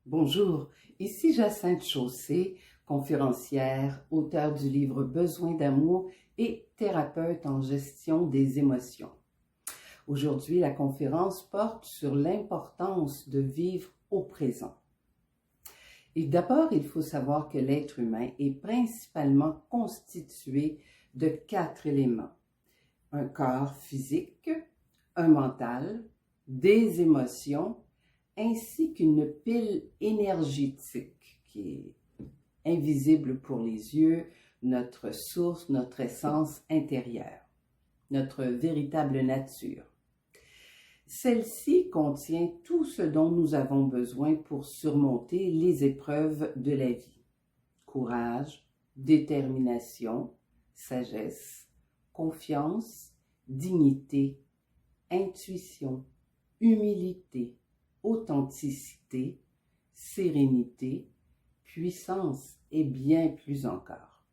Bonjour, ici Jacinthe Chaussé, conférencière, auteure du livre Besoin d'amour et thérapeute en gestion des émotions. Aujourd'hui, la conférence porte sur l'importance de vivre au présent. Et d'abord, il faut savoir que l'être humain est principalement constitué de 4 éléments. Un corps physique, un mental, des émotions, ainsi qu'une pile énergétique qui est invisible pour les yeux, notre source, notre essence intérieure, notre véritable nature. Celle-ci contient tout ce dont nous avons besoin pour surmonter les épreuves de la vie. Courage, détermination, sagesse, confiance, dignité, intuition, humilité, authenticité, sérénité, puissance et bien plus encore.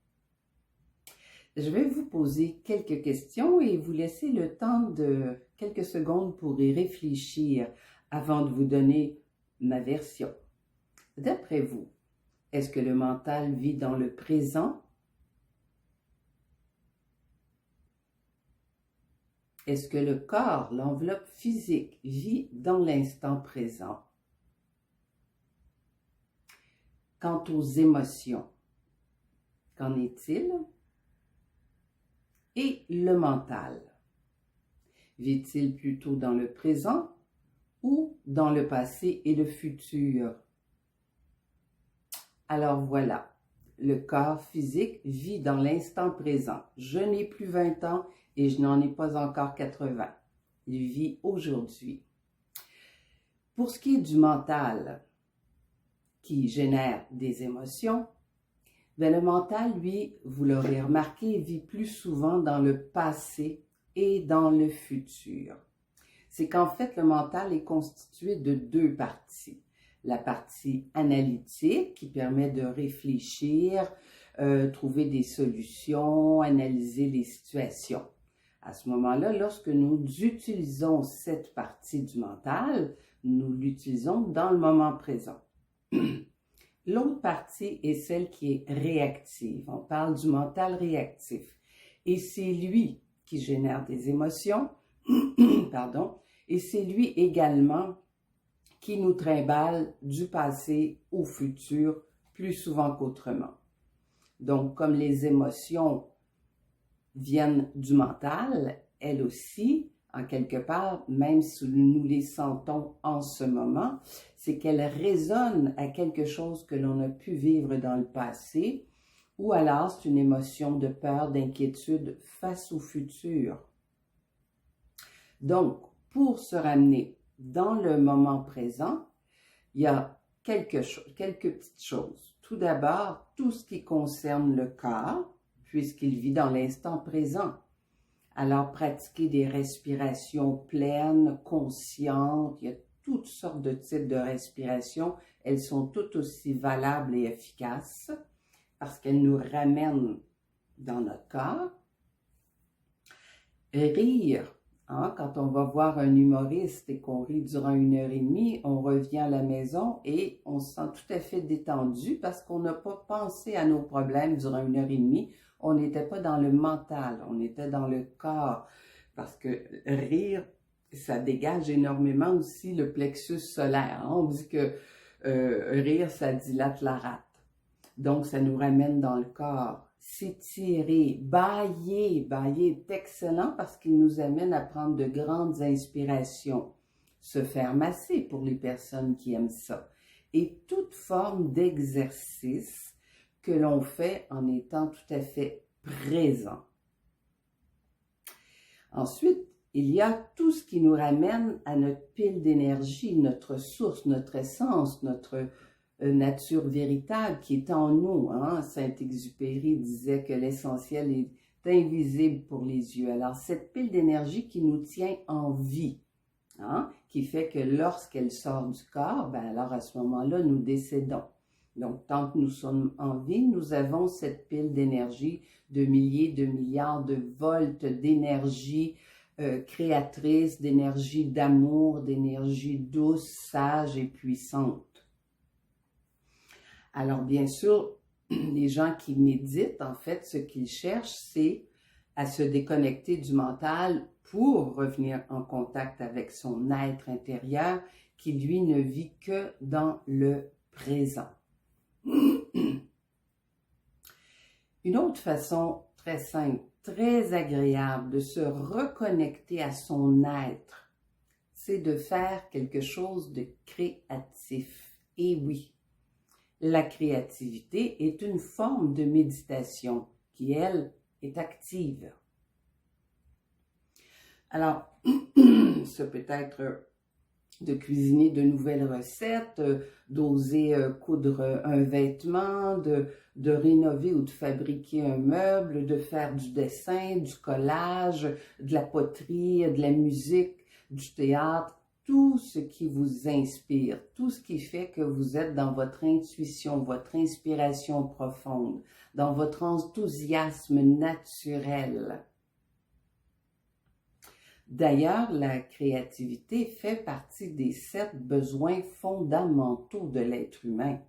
Je vais vous poser quelques questions et vous laisser le temps de quelques secondes pour y réfléchir avant de vous donner ma version. D'après vous, est-ce que le mental vit dans le présent? Est-ce que le corps, l'enveloppe physique, vit dans l'instant présent? Quant aux émotions, qu'en est-il? Et le mental, vit-il plutôt dans le présent ou dans le passé et le futur? Alors voilà, le corps physique vit dans l'instant présent. Je n'ai plus 20 ans et je n'en ai pas encore 80. Il vit aujourd'hui. Pour ce qui est du mental, qui génère des émotions, le mental, lui, vous l'aurez remarqué, vit plus souvent dans le passé et dans le futur. C'est qu'en fait, le mental est constitué de 2 parties. La partie analytique qui permet de réfléchir, trouver des solutions, analyser les situations. À ce moment-là, lorsque nous utilisons cette partie du mental, nous l'utilisons dans le moment présent. L'autre partie est celle qui est réactive. On parle du mental réactif. Et c'est lui qui génère des émotions, et c'est lui également qui nous trimballe du passé au futur plus souvent qu'autrement. Donc, comme les émotions viennent du mental, elles aussi, en quelque part, même si nous les sentons en ce moment, c'est qu'elles résonnent à quelque chose que l'on a pu vivre dans le passé, ou alors c'est une émotion de peur, d'inquiétude face au futur. Donc, pour se ramener dans le moment présent, il y a quelques petites choses. Tout d'abord, tout ce qui concerne le corps, puisqu'il vit dans l'instant présent. Alors, pratiquer des respirations pleines, conscientes, il y a toutes sortes de types de respiration. Elles sont toutes aussi valables et efficaces parce qu'elles nous ramènent dans notre corps. Rire. Quand on va voir un humoriste et qu'on rit durant 1h30, on revient à la maison et on se sent tout à fait détendu parce qu'on n'a pas pensé à nos problèmes durant 1h30. On n'était pas dans le mental, on était dans le corps. Parce que rire, ça dégage énormément aussi le plexus solaire. On dit que rire, ça dilate la rate. Donc, ça nous ramène dans le corps. S'étirer, bâiller est excellent parce qu'il nous amène à prendre de grandes inspirations. Se faire masser pour les personnes qui aiment ça. Et toute forme d'exercice que l'on fait en étant tout à fait présent. Ensuite, il y a tout ce qui nous ramène à notre pile d'énergie, notre source, notre essence, notre nature véritable qui est en nous. Saint-Exupéry disait que l'essentiel est invisible pour les yeux. Alors, cette pile d'énergie qui nous tient en vie, qui fait que lorsqu'elle sort du corps, alors à ce moment-là, nous décédons. Donc, tant que nous sommes en vie, nous avons cette pile d'énergie de milliers de milliards de volts d'énergie créatrice, d'énergie d'amour, d'énergie douce, sage et puissante. Alors, bien sûr, les gens qui méditent, en fait, ce qu'ils cherchent, c'est à se déconnecter du mental pour revenir en contact avec son être intérieur qui, lui, ne vit que dans le présent. Une autre façon très simple, très agréable de se reconnecter à son être, c'est de faire quelque chose de créatif. Et oui, la créativité est une forme de méditation qui, elle, est active. Alors, ça peut être de cuisiner de nouvelles recettes, d'oser coudre un vêtement, de rénover ou de fabriquer un meuble, de faire du dessin, du collage, de la poterie, de la musique, du théâtre, tout ce qui vous inspire, tout ce qui fait que vous êtes dans votre intuition, votre inspiration profonde, dans votre enthousiasme naturel. D'ailleurs, la créativité fait partie des 7 besoins fondamentaux de l'être humain.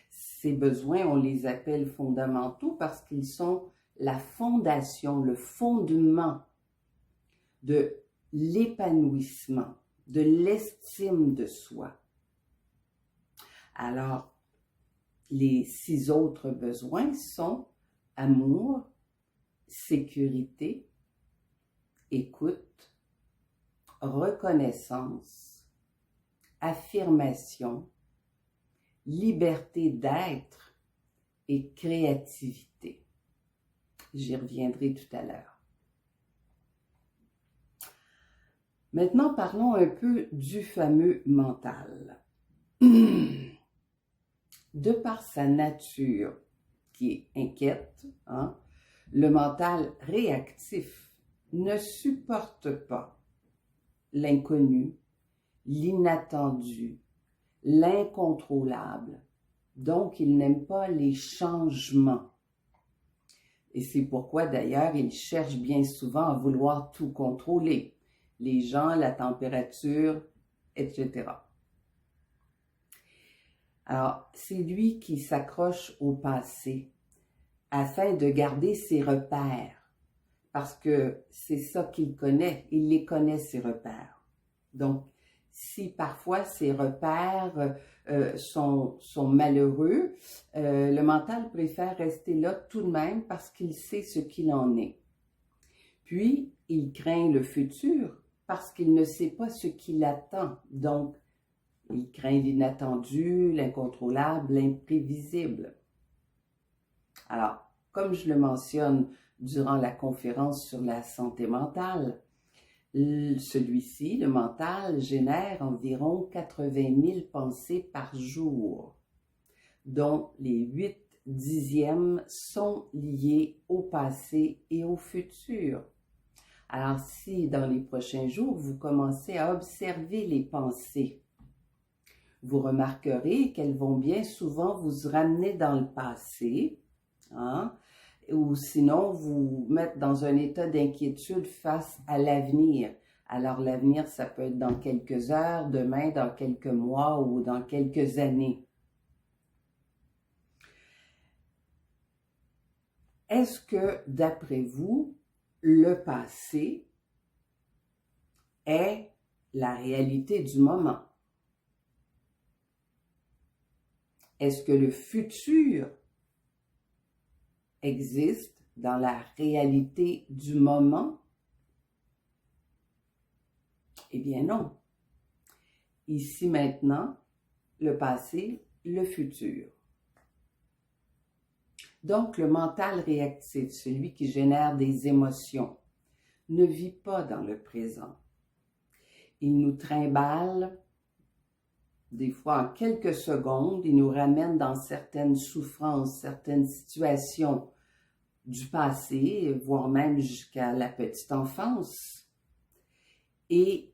Ces besoins, on les appelle fondamentaux parce qu'ils sont la fondation, le fondement de l'épanouissement, de l'estime de soi. Alors, les 6 autres besoins sont amour, sécurité, écoute, reconnaissance, affirmation, liberté d'être et créativité. J'y reviendrai tout à l'heure. Maintenant, parlons un peu du fameux mental. De par sa nature qui est inquiète, le mental réactif ne supporte pas l'inconnu, l'inattendu, l'incontrôlable. Donc, il n'aime pas les changements. Et c'est pourquoi, d'ailleurs, il cherche bien souvent à vouloir tout contrôler. Les gens, la température, etc. Alors, c'est lui qui s'accroche au passé afin de garder ses repères. Parce que c'est ça qu'il connaît, il les connaît, ses repères. Donc, si parfois ces repères sont malheureux, le mental préfère rester là tout de même parce qu'il sait ce qu'il en est. Puis, il craint le futur parce qu'il ne sait pas ce qui l'attend. Donc, il craint l'inattendu, l'incontrôlable, l'imprévisible. Alors, comme je le mentionne durant la conférence sur la santé mentale, celui-ci, le mental, génère environ 80 000 pensées par jour, dont les 8 dixièmes sont liés au passé et au futur. Alors, si dans les prochains jours, vous commencez à observer les pensées, vous remarquerez qu'elles vont bien souvent vous ramener dans le passé, ou sinon vous mettre dans un état d'inquiétude face à l'avenir. Alors l'avenir, ça peut être dans quelques heures, demain, dans quelques mois ou dans quelques années. Est-ce que, d'après vous, le passé est la réalité du moment? Est-ce que le futur existe dans la réalité du moment? Eh bien non. Ici maintenant, le passé, le futur. Donc le mental réactif, celui qui génère des émotions, ne vit pas dans le présent. Il nous trimballe, des fois en quelques secondes, il nous ramène dans certaines souffrances, certaines situations du passé, voire même jusqu'à la petite enfance. Et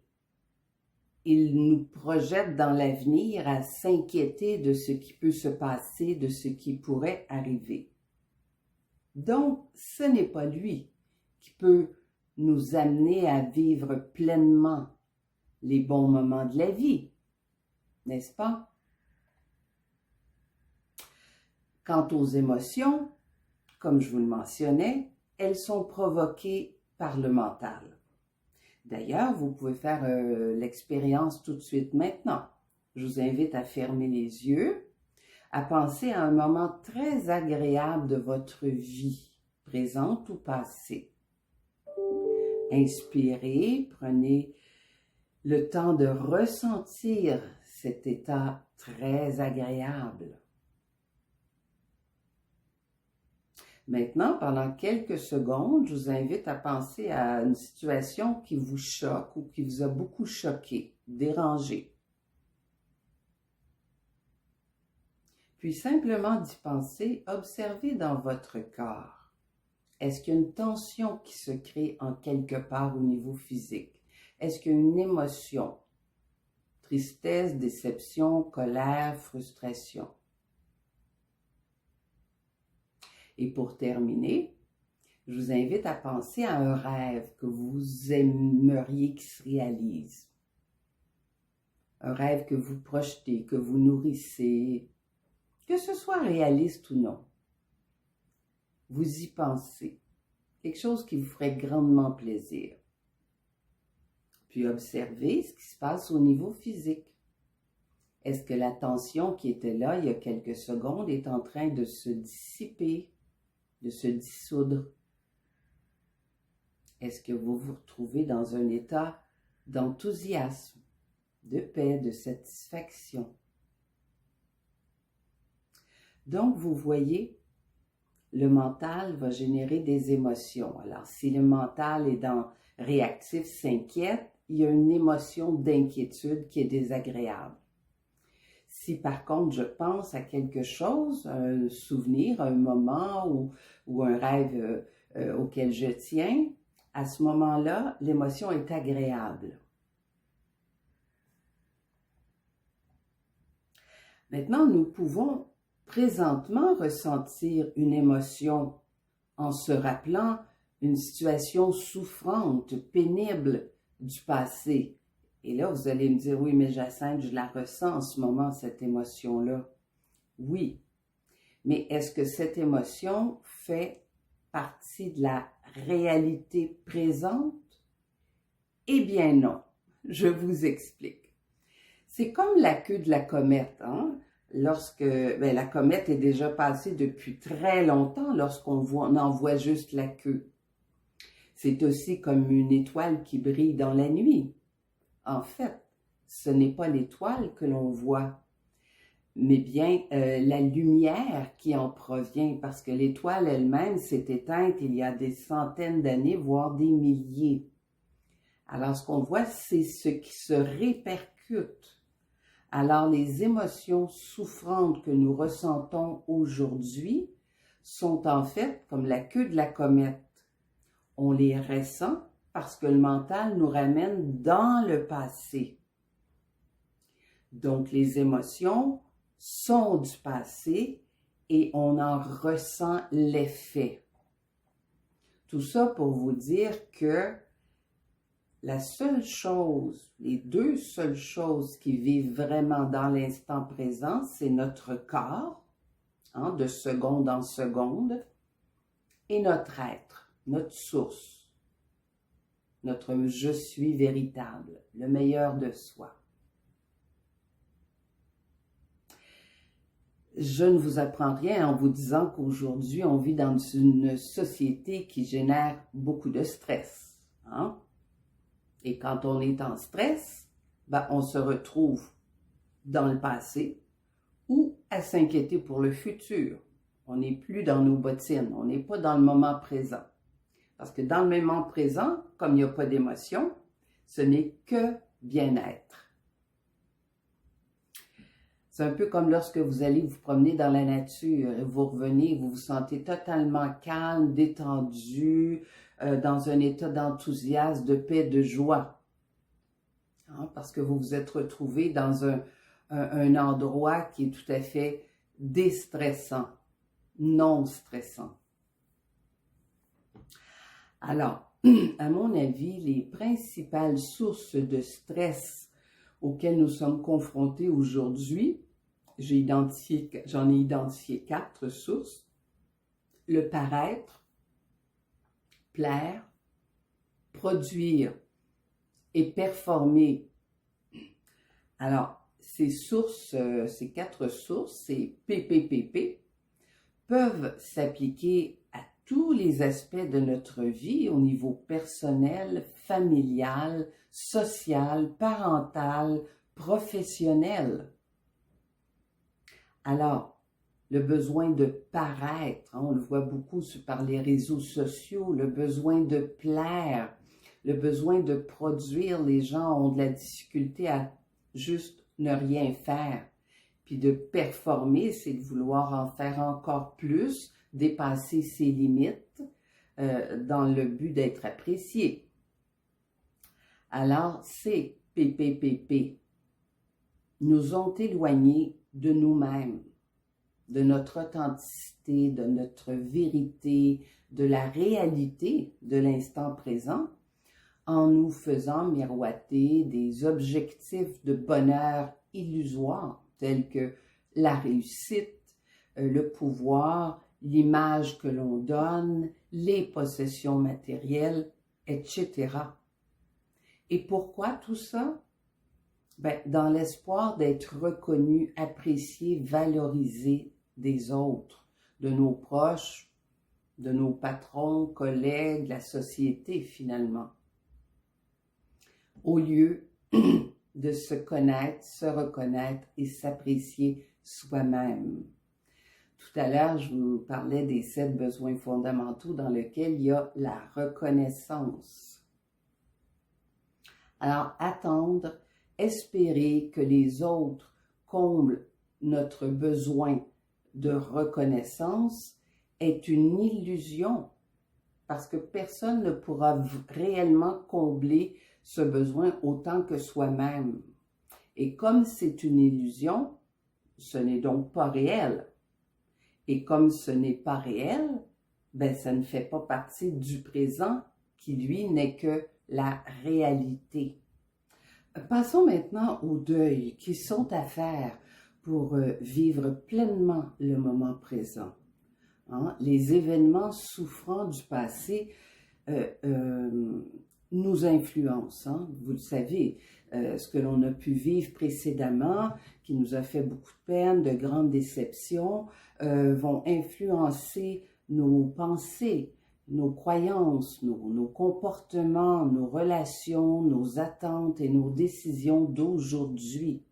il nous projette dans l'avenir à s'inquiéter de ce qui peut se passer, de ce qui pourrait arriver. Donc, ce n'est pas lui qui peut nous amener à vivre pleinement les bons moments de la vie, n'est-ce pas? Quant aux émotions, comme je vous le mentionnais, elles sont provoquées par le mental. D'ailleurs, vous pouvez faire l'expérience tout de suite maintenant. Je vous invite à fermer les yeux, à penser à un moment très agréable de votre vie, présente ou passée. Inspirez, prenez le temps de ressentir cet état très agréable. Maintenant, pendant quelques secondes, je vous invite à penser à une situation qui vous choque ou qui vous a beaucoup choqué, dérangé. Puis simplement d'y penser, observez dans votre corps. Est-ce qu'il y a une tension qui se crée en quelque part au niveau physique? Est-ce qu'il y a une émotion? Tristesse, déception, colère, frustration. Et pour terminer, je vous invite à penser à un rêve que vous aimeriez qu'il se réalise. Un rêve que vous projetez, que vous nourrissez, que ce soit réaliste ou non. Vous y pensez. Quelque chose qui vous ferait grandement plaisir. Puis observez ce qui se passe au niveau physique. Est-ce que la tension qui était là il y a quelques secondes est en train de se dissiper, de se dissoudre? Est-ce que vous vous retrouvez dans un état d'enthousiasme, de paix, de satisfaction? Donc, vous voyez, le mental va générer des émotions. Alors, si le mental est dans réactif, s'inquiète, il y a une émotion d'inquiétude qui est désagréable. Si par contre, je pense à quelque chose, un souvenir, un moment ou un rêve auquel je tiens, à ce moment-là, l'émotion est agréable. Maintenant, nous pouvons présentement ressentir une émotion en se rappelant une situation souffrante, pénible du passé. Et là, vous allez me dire, oui, mais Jacinthe, je la ressens en ce moment, cette émotion-là. Oui, mais est-ce que cette émotion fait partie de la réalité présente? Eh bien non, je vous explique. C'est comme la queue de la comète, hein? La comète est déjà passée depuis très longtemps lorsqu'on en voit juste la queue. C'est aussi comme une étoile qui brille dans la nuit. En fait, ce n'est pas l'étoile que l'on voit, mais bien la lumière qui en provient, parce que l'étoile elle-même s'est éteinte il y a des centaines d'années, voire des milliers. Alors, ce qu'on voit, c'est ce qui se répercute. Alors, les émotions souffrantes que nous ressentons aujourd'hui sont en fait comme la queue de la comète. On les ressent parce que le mental nous ramène dans le passé. Donc, les émotions sont du passé et on en ressent l'effet. Tout ça pour vous dire que la seule chose, les deux seules choses qui vivent vraiment dans l'instant présent, c'est notre corps, hein, de seconde en seconde, et notre être, notre source, notre « je suis véritable », le meilleur de soi. Je ne vous apprends rien en vous disant qu'aujourd'hui, on vit dans une société qui génère beaucoup de stress, hein? Et quand on est en stress, on se retrouve dans le passé ou à s'inquiéter pour le futur. On n'est plus dans nos bottines, on n'est pas dans le moment présent. Parce que dans le moment présent, comme il n'y a pas d'émotion, ce n'est que bien-être. C'est un peu comme lorsque vous allez vous promener dans la nature et vous revenez, vous vous sentez totalement calme, détendu, dans un état d'enthousiasme, de paix, de joie. Hein, parce que vous vous êtes retrouvé dans un endroit qui est tout à fait déstressant, non stressant. Alors, à mon avis, les principales sources de stress auxquelles nous sommes confrontés aujourd'hui, j'en ai identifié 4 sources. Le paraître, plaire, produire et performer. Alors, ces 4 sources, ces PPPP, peuvent s'appliquer à tous les aspects de notre vie au niveau personnel, familial, social, parental, professionnel. Alors, le besoin de paraître, on le voit beaucoup par les réseaux sociaux, le besoin de plaire, le besoin de produire, les gens ont de la difficulté à juste ne rien faire. Puis de performer, c'est de vouloir en faire encore plus, dépasser ses limites dans le but d'être apprécié. Alors, ces PPPP nous ont éloignés de nous-mêmes, de notre authenticité, de notre vérité, de la réalité de l'instant présent, en nous faisant miroiter des objectifs de bonheur illusoires, tels que la réussite, le pouvoir, l'image que l'on donne, les possessions matérielles, etc. Et pourquoi tout ça? Dans l'espoir d'être reconnu, apprécié, valorisé des autres, de nos proches, de nos patrons, collègues, la société finalement. Au lieu de se connaître, se reconnaître et s'apprécier soi-même. Tout à l'heure, je vous parlais des 7 besoins fondamentaux dans lesquels il y a la reconnaissance. Alors, attendre, espérer que les autres comblent notre besoin de reconnaissance est une illusion parce que personne ne pourra réellement combler ce besoin autant que soi-même. Et comme c'est une illusion, ce n'est donc pas réel. Et comme ce n'est pas réel, ça ne fait pas partie du présent qui, lui, n'est que la réalité. Passons maintenant aux deuils qui sont à faire pour vivre pleinement le moment présent. Les événements souffrants du passé nous influencent. Vous le savez, ce que l'on a pu vivre précédemment, qui nous a fait beaucoup de peine, de grandes déceptions, vont influencer nos pensées, nos croyances, nos comportements, nos relations, nos attentes et nos décisions d'aujourd'hui.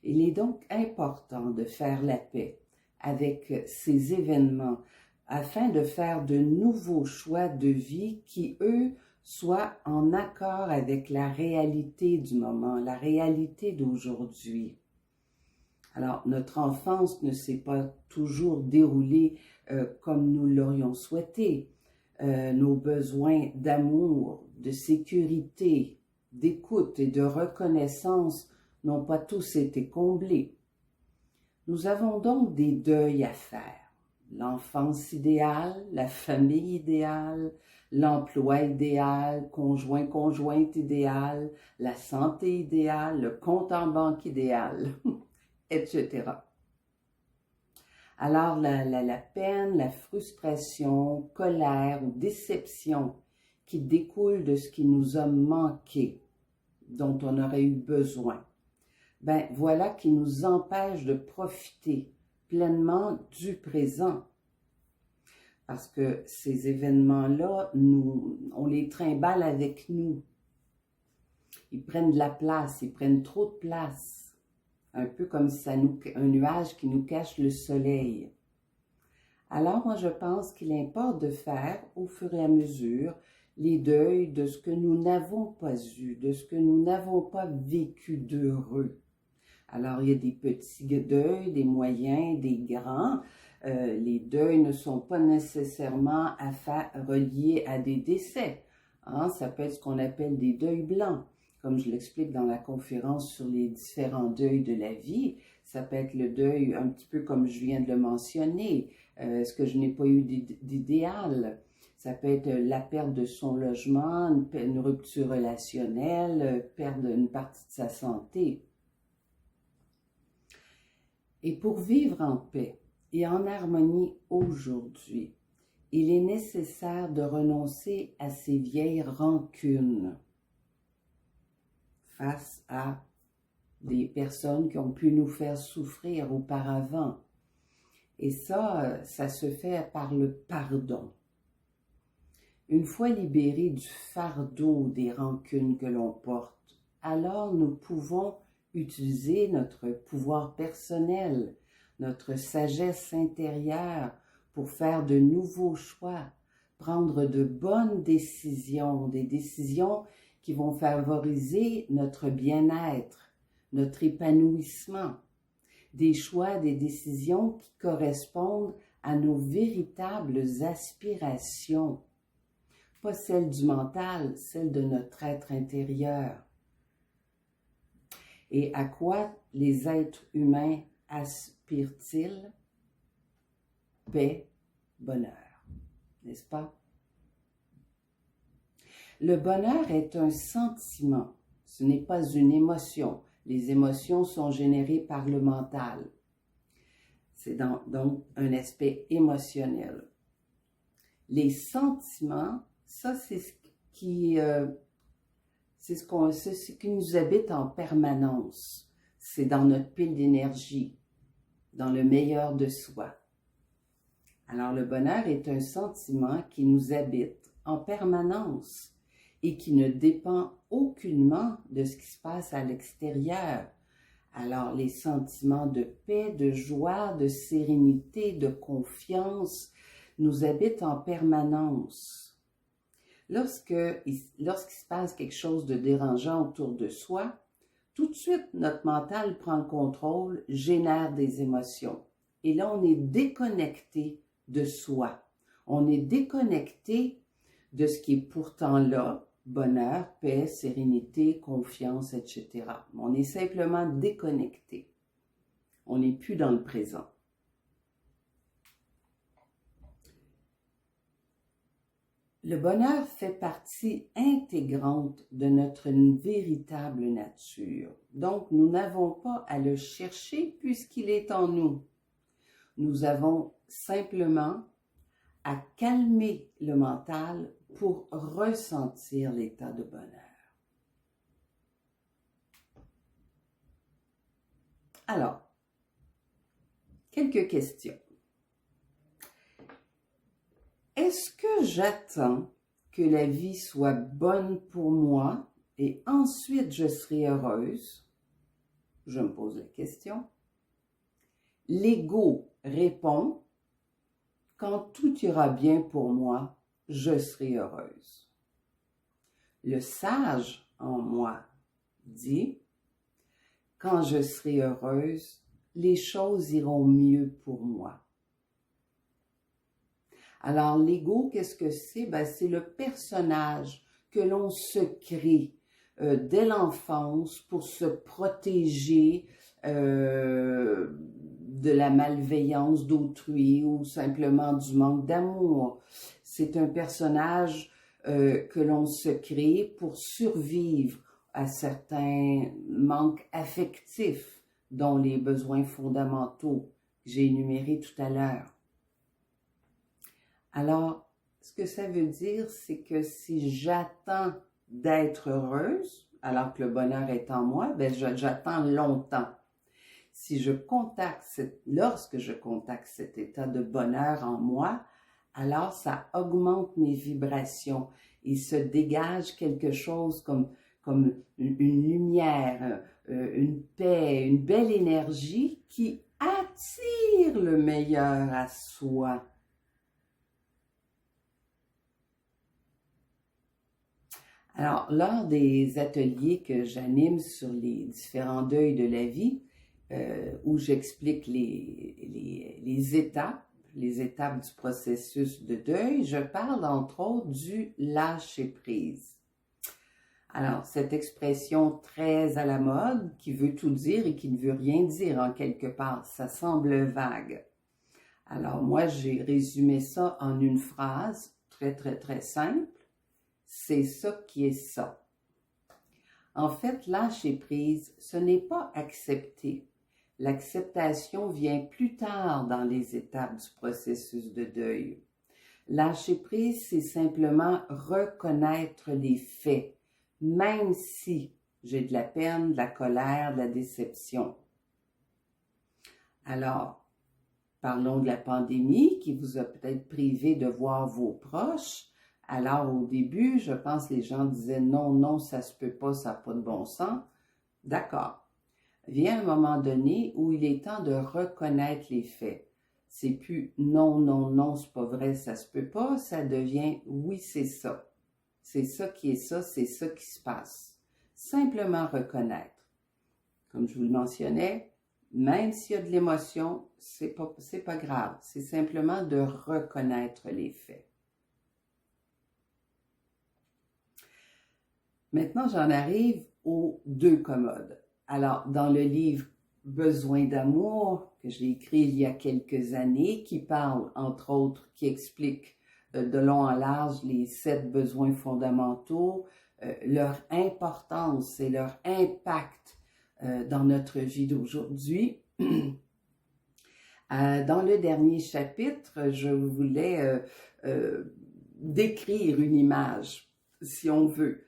Il est donc important de faire la paix avec ces événements afin de faire de nouveaux choix de vie qui, eux, soient en accord avec la réalité du moment, la réalité d'aujourd'hui. Alors, notre enfance ne s'est pas toujours déroulée comme nous l'aurions souhaité. Nos besoins d'amour, de sécurité, d'écoute et de reconnaissance n'ont pas tous été comblés. Nous avons donc des deuils à faire. L'enfance idéale, la famille idéale, l'emploi idéal, conjointe idéal, la santé idéale, le compte en banque idéal, etc. Alors, la peine, la frustration, colère ou déception qui découle de ce qui nous a manqué, dont on aurait eu besoin, voilà qui nous empêche de profiter pleinement du présent. Parce que ces événements-là, on les trimballe avec nous. Ils prennent de la place, ils prennent trop de place. Un peu comme si un nuage qui nous cache le soleil. Alors, moi, je pense qu'il importe de faire, au fur et à mesure, les deuils de ce que nous n'avons pas eu, de ce que nous n'avons pas vécu d'heureux. Alors, il y a des petits deuils, des moyens, des grands. Les deuils ne sont pas nécessairement reliés à des décès. Ça peut être ce qu'on appelle des deuils blancs. Comme je l'explique dans la conférence sur les différents deuils de la vie, ça peut être le deuil un petit peu comme je viens de le mentionner, ce que je n'ai pas eu d'idéal. Ça peut être la perte de son logement, une rupture relationnelle, perdre une partie de sa santé. Et pour vivre en paix et en harmonie aujourd'hui, il est nécessaire de renoncer à ces vieilles rancunes face à des personnes qui ont pu nous faire souffrir auparavant. Et ça se fait par le pardon. Une fois libérés du fardeau des rancunes que l'on porte, alors nous pouvons utiliser notre pouvoir personnel, notre sagesse intérieure pour faire de nouveaux choix, prendre de bonnes décisions, des décisions qui vont favoriser notre bien-être, notre épanouissement, des choix, des décisions qui correspondent à nos véritables aspirations, pas celles du mental, celles de notre être intérieur. Et à quoi les êtres humains aspirent-ils? Paix, bonheur, n'est-ce pas? Le bonheur est un sentiment, ce n'est pas une émotion. Les émotions sont générées par le mental. C'est donc un aspect émotionnel. Les sentiments, ça c'est ce qui nous habite en permanence. C'est dans notre pile d'énergie, dans le meilleur de soi. Alors le bonheur est un sentiment qui nous habite en permanence et qui ne dépend aucunement de ce qui se passe à l'extérieur. Alors les sentiments de paix, de joie, de sérénité, de confiance nous habitent en permanence. Lorsqu'il se passe quelque chose de dérangeant autour de soi, tout de suite notre mental prend le contrôle, génère des émotions. Et là on est déconnecté de soi. On est déconnecté de ce qui est pourtant là, bonheur, paix, sérénité, confiance, etc. On est simplement déconnecté. On n'est plus dans le présent. Le bonheur fait partie intégrante de notre véritable nature. Donc, nous n'avons pas à le chercher puisqu'il est en nous. Nous avons simplement à calmer le mental pour ressentir l'état de bonheur. Alors, quelques questions. Est-ce que j'attends que la vie soit bonne pour moi et ensuite je serai heureuse? Je me pose la question. L'ego répond, quand tout ira bien pour moi, je serai heureuse. Le sage en moi dit, quand je serai heureuse, les choses iront mieux pour moi. Alors l'ego, qu'est-ce que c'est? Ben, c'est le personnage que l'on se crée dès l'enfance pour se protéger de la malveillance d'autrui ou simplement du manque d'amour. C'est un personnage que l'on se crée pour survivre à certains manques affectifs, dont les besoins fondamentaux que j'ai énumérés tout à l'heure. Alors, ce que ça veut dire, c'est que si j'attends d'être heureuse, alors que le bonheur est en moi, ben j'attends longtemps. Lorsque je contacte cet état de bonheur en moi, alors ça augmente mes vibrations et se dégage quelque chose comme une lumière, une paix, une belle énergie qui attire le meilleur à soi. Alors, lors des ateliers que j'anime sur les différents deuils de la vie, où j'explique les étapes du processus de deuil, je parle entre autres du lâcher-prise. Alors, cette expression très à la mode, qui veut tout dire et qui ne veut rien dire en quelque part, ça semble vague. Alors, moi, j'ai résumé ça en une phrase très, très, très simple. C'est ça qui est ça. En fait, lâcher prise, ce n'est pas accepter. L'acceptation vient plus tard dans les étapes du processus de deuil. Lâcher prise, c'est simplement reconnaître les faits, même si j'ai de la peine, de la colère, de la déception. Alors, parlons de la pandémie qui vous a peut-être privé de voir vos proches. Alors, au début, je pense que les gens disaient non, non, ça se peut pas, ça n'a pas de bon sens. D'accord. Vient un moment donné où il est temps de reconnaître les faits. C'est plus non, non, non, c'est pas vrai, ça se peut pas, ça devient oui, c'est ça. C'est ça qui est ça, c'est ça qui se passe. Simplement reconnaître. Comme je vous le mentionnais, même s'il y a de l'émotion, c'est pas grave. C'est simplement de reconnaître les faits. Maintenant, j'en arrive aux deux commodes. Alors, dans le livre Besoin d'amour, que j'ai écrit il y a quelques années, qui parle, entre autres, qui explique de long en large les 7 besoins fondamentaux, leur importance et leur impact dans notre vie d'aujourd'hui. Dans le dernier chapitre, je voulais décrire une image, si on veut,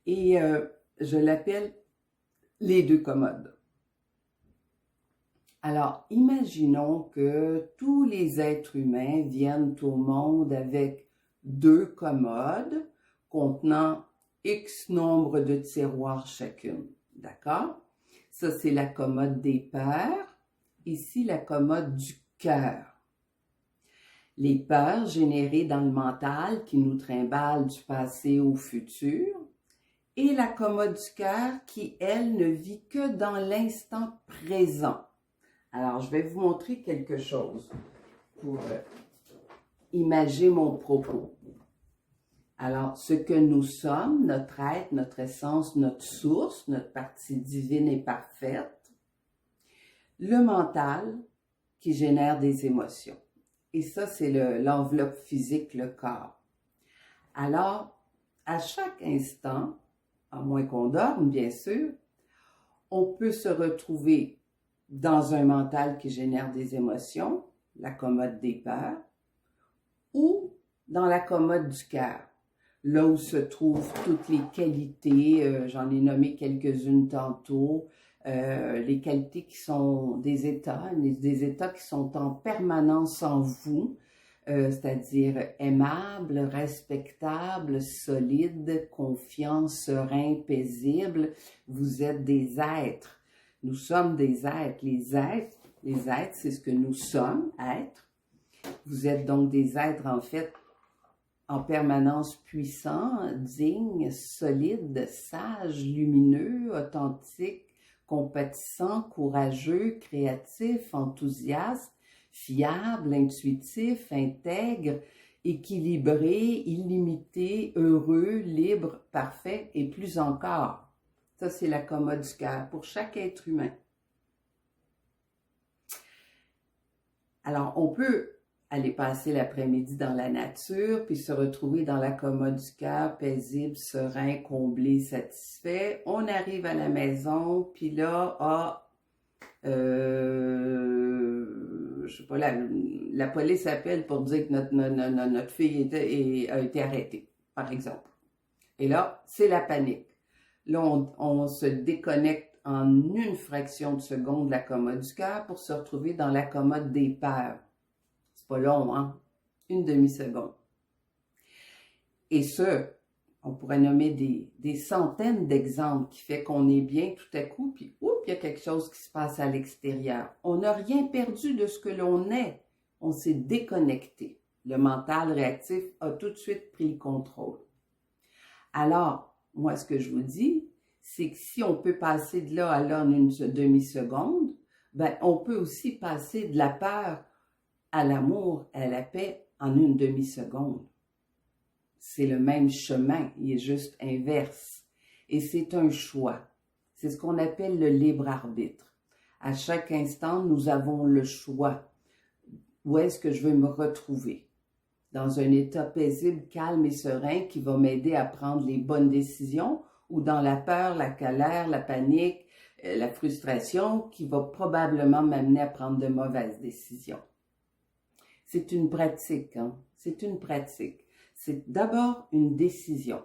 et je l'appelle les deux commodes. Alors, imaginons que tous les êtres humains viennent au monde avec 2 commodes contenant X nombre de tiroirs chacune. D'accord? Ça, c'est la commode des peurs. Ici, la commode du cœur. Les peurs générées dans le mental qui nous trimballent du passé au futur. Et la commode du cœur qui, elle, ne vit que dans l'instant présent. Alors, je vais vous montrer quelque chose pour imager mon propos. Alors, ce que nous sommes, notre être, notre essence, notre source, notre partie divine et parfaite, le mental qui génère des émotions. Et ça, c'est l'enveloppe physique, le corps. Alors, à chaque instant, à moins qu'on dorme, bien sûr, on peut se retrouver dans un mental qui génère des émotions, la commode des peurs, ou dans la commode du cœur, là où se trouvent toutes les qualités, j'en ai nommé quelques-unes tantôt, les qualités qui sont des états qui sont en permanence en vous, c'est-à-dire aimable, respectable, solide, confiant, serein, paisible. Vous êtes des êtres. Nous sommes des êtres. Les êtres, c'est ce que nous sommes, êtres. Vous êtes donc des êtres, en fait, en permanence puissants, dignes, solides, sages, lumineux, authentiques, compatissants, courageux, créatifs, enthousiastes, fiables, intuitifs, intègres, équilibrés, illimités, heureux, libres, parfaits et plus encore. Ça, c'est la commode du cœur pour chaque être humain. Alors, on peut aller passer l'après-midi dans la nature, puis se retrouver dans la commode du cœur, paisible, serein, comblé, satisfait. On arrive à la maison, puis là, je sais pas, la police appelle pour dire que notre fille a été arrêtée, par exemple. Et là, c'est la panique. Là, on se déconnecte en une fraction de seconde de la commode du cœur pour se retrouver dans la commode des peurs. C'est pas long, hein? Une demi-seconde. Et ce, on pourrait nommer des centaines d'exemples qui fait qu'on est bien tout à coup, puis il y a quelque chose qui se passe à l'extérieur. On n'a rien perdu de ce que l'on est. On s'est déconnecté. Le mental réactif a tout de suite pris le contrôle. Alors, moi, ce que je vous dis, c'est que si on peut passer de là à là en une demi-seconde, ben, on peut aussi passer de la peur à l'amour, à la paix en une demi-seconde. C'est le même chemin, il est juste inverse. Et c'est un choix. C'est ce qu'on appelle le libre arbitre. À chaque instant, nous avons le choix. Où est-ce que je veux me retrouver? Dans un état paisible, calme et serein qui va m'aider à prendre les bonnes décisions ou dans la peur, la colère, la panique la frustration qui va probablement m'amener à prendre de mauvaises décisions. C'est une pratique, hein? C'est une pratique. C'est d'abord une décision.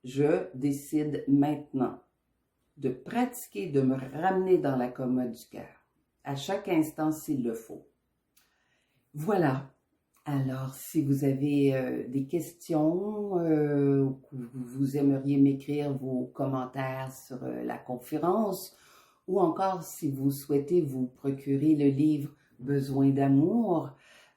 Je décide maintenant de pratiquer, de me ramener dans la commode du cœur, à chaque instant s'il le faut. Voilà. Alors, si vous avez des questions ou que vous aimeriez m'écrire vos commentaires sur la conférence, ou encore si vous souhaitez vous procurer le livre Besoin d'amour,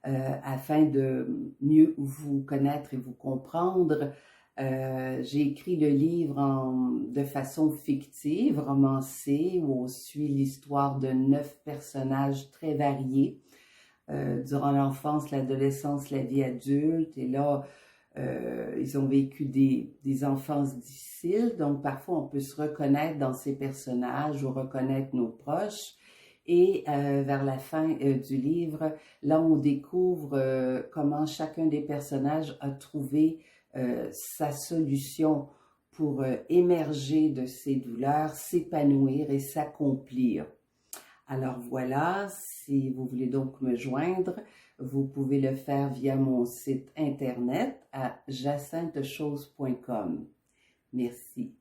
afin de mieux vous connaître et vous comprendre, j'ai écrit le livre de façon fictive, romancée, où on suit l'histoire de 9 personnages très variés durant l'enfance, l'adolescence, la vie adulte. Et là, ils ont vécu des enfances difficiles, donc parfois on peut se reconnaître dans ces personnages ou reconnaître nos proches. Et vers la fin du livre, là on découvre comment chacun des personnages a trouvé sa solution pour émerger de ses douleurs, s'épanouir et s'accomplir. Alors voilà, si vous voulez donc me joindre, vous pouvez le faire via mon site internet à jacintechose.com. Merci.